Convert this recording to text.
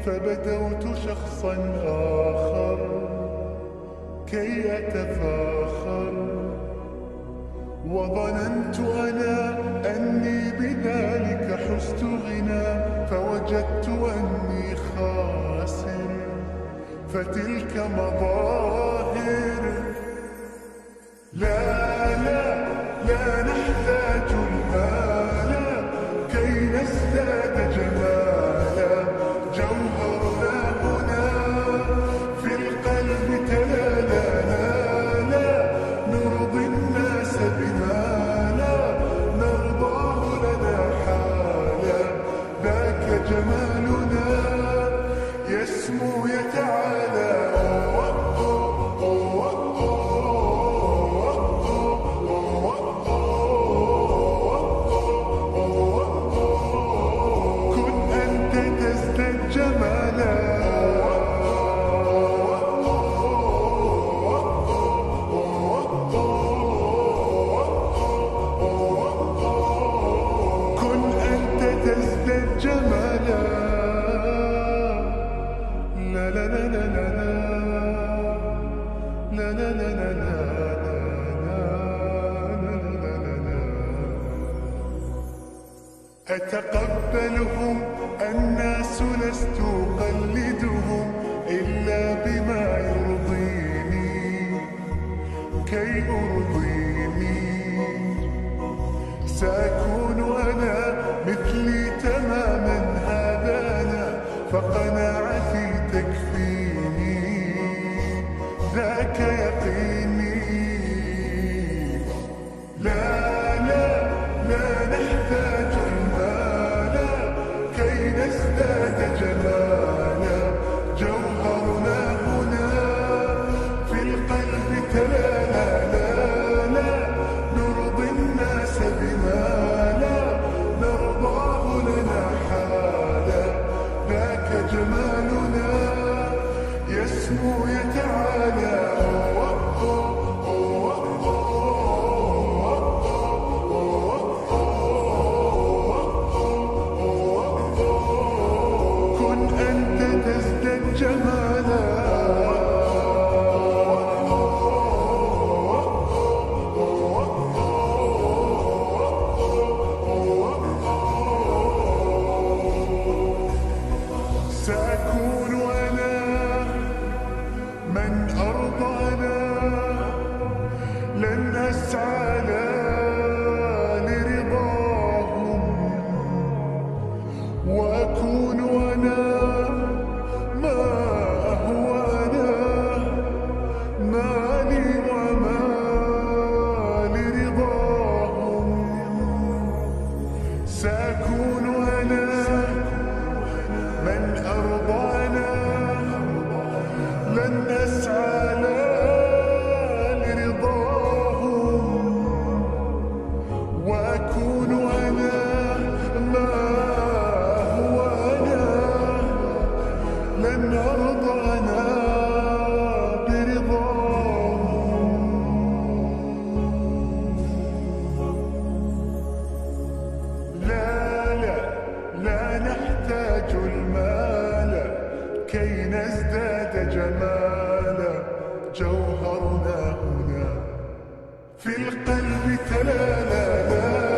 فبدوت شخصا آخر كي أتفاخر، وظننت أنا أني بذلك حزت غنى، فوجدت أني خاسر. فتلك مظاهر. لا لا لا نحتاج المال كي نزداد جمالا، جوهرنا هنا في القلب تلالا. لا نرضي الناس بما لا نرضاه لنا حالا، ذاك جمالنا يسمو يتعالى. أتقبلهم الناس لست أقلدهم إلا بما يرضيني كي أرضيني. سأكون أنا مثلي تماما، هذا أنا فقناعتي تكفيني، ذاك يقيني. لا لا لا نحتاج المال كي نزداد جمالا، جوهرنا هنا في القلب تلالا. لا لا نرضي الناس بما لا نرضاه لنا حالا، ذاك جمالنا يسمو يتعالى. سأكون أنا من أرضانا، لن أسعى لرضاهم، وأكون أنا ما هو أنا، مالي وما لرضاهم. سأكون أنا من أرضانا، لن أسعى لرضاهم، وأكون أنا ما هو أنا، لن أرضى أنا برضاهم. لا لا لا نحتاج المال كي نزداد جمالا، جوهرنا هنا في القلب تلالا.